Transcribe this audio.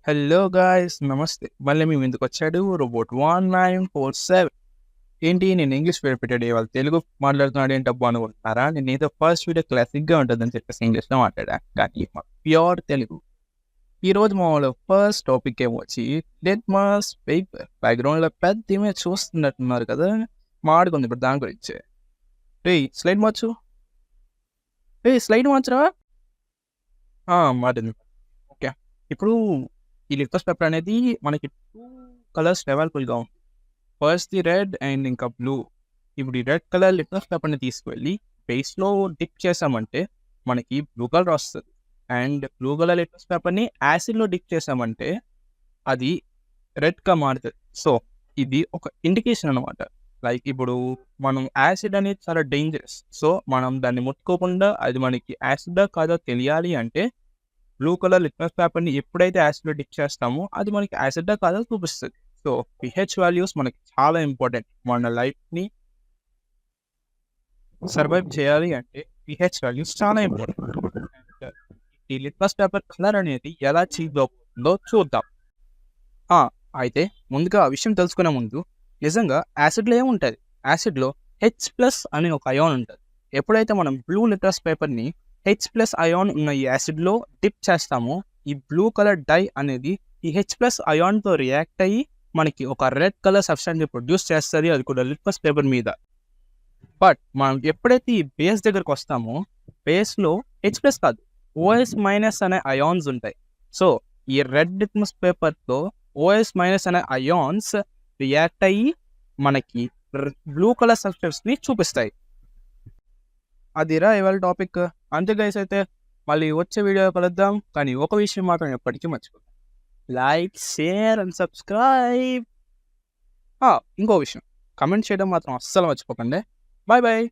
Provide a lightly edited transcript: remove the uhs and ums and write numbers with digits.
Hello guys నమస్తే. మళ్ళీ మీ ముందుకొచ్చాడు robot 1947. ఏంటి నేను ఇంగ్లీష్ పేరు పెట్టాడు ఇవాళ తెలుగు మాట్లాడుతున్నాడు ఏంటబ్బా అనుకుంటున్నారా? నేనేదో ఫస్ట్ వీడియో క్లాసిక్‌గా ఉంటదని చెప్పేసి ఇంగ్లీష్‌లో మాట్లాడా. కానీ ప్యూర్ తెలుగు. ఈరోజు మామూలు ఫస్ట్ టాపిక్ ఏమో వచ్చి లిట్మస్ పేపర్. బ్యాక్‌గ్రౌండ్‌లో పెద్ద ఇమేజ్ చూస్తున్నట్టున్నారు కదా! మాట్లాడుకుందాం ఇప్పుడు దాని గురించే. రేయ్ స్లైడ్ మార్చు. రేయ్ స్లైడ్ మార్చురా. మారింది. ఓకే. ఇప్పుడు ఈ లిట్మస్ పేపర్ అనేది మనకి 2 కలర్స్ అవైలబుల్‌గా ఉంది. ఫస్ట్‌ది రెడ్ అండ్ ఇంకా బ్లూ. ఇప్పుడు ఈ రెడ్ కలర్ లిట్మస్ పేపర్‌ని తీసుకువెళ్ళి బేస్‌లో డిప్ చేసామంటే మనకి బ్లూ కలర్ వస్తది. అండ్ బ్లూ కలర్ లిట్మస్ పేపర్‌ని యాసిడ్‌లో డిప్ చేసామంటే అది రెడ్‌గా మారుతది. సో, ఇది ఒక ఇండికేషన్ అనమాట. లైక్ ఇప్పుడు మనం యాసిడ్ అనేది చాలా డేంజరస్. సో, మనం దాన్ని ముట్టుకోకుండా అది మనకి యాసిడా కాదో తెలియాలి అంటే బ్లూ కలర్ లిట్మస్ పేపర్‌ని ఎప్పుడైతే యాసిడ్‌లో డిప్ చేస్తామో అది మనకి యాసిడా కాదో చూపిస్తది. సో, పీహెచ్ వాల్యూస్ మనకి చాలా ఇంపార్టెంట్. మన లైఫ్‌ని సర్వైవ్ చేయాలి అంటే పీహెచ్ వాల్యూస్ చాలా ఇంపార్టెంట్. అండ్ ఈ లిట్మస్ పేపర్ కలర్ అనేది ఎలా చేంజ్ అవుతుందో చూద్దాం. ఆ! అయితే ముందుగా ఆ విషయం తెలుసుకునే ముందు నిజంగా యాసిడ్‌లో ఏముంటది? యాసిడ్‌లో H+ అనే ఒక అయాన్ ఉంటది. ఎప్పుడైతే మనం బ్లూ లిట్మస్ పేపర్‌ని H+ అయాన్ ఉన్న ఈ యాసిడ్‌లో డిప్ చేస్తామో ఈ బ్లూ కలర్ డై అనేది ఈ H+ అయాన్‌తో రియాక్ట్ అయ్యి మనకి ఒక రెడ్ కలర్ సబ్స్టాన్స్‌ని ప్రొడ్యూస్ చేస్తది. అది కూడా లిట్మస్ పేపర్ మీద. బట్ మనం ఎప్పుడైతే ఈ బేస్ దగ్గరకొస్తామో బేస్‌లో H+ కాదు OS- అనే అయాన్స్ ఉంటాయి. సో, ఈ రెడ్ లిట్మస్ పేపర్‌తో OS- అనే అయాన్స్ రియాక్ట్ అయ్యి మనకి బ్లూ కలర్ సబ్స్టెన్స్‌ని చూపిస్తాయి. అదిరా ఇవాళ టాపిక్. అంతే గైస్ అయితే మళ్ళీ వచ్చే వీడియోలో కలుద్దాం. కానీ ఒక విషయం మాత్రం ఎప్పటికీ మర్చిపోకండి. Like, share and subscribe. ఇంకో విషయం కామెంట్ చేయడం మాత్రం అస్సలు మర్చిపోకండి. Bye bye.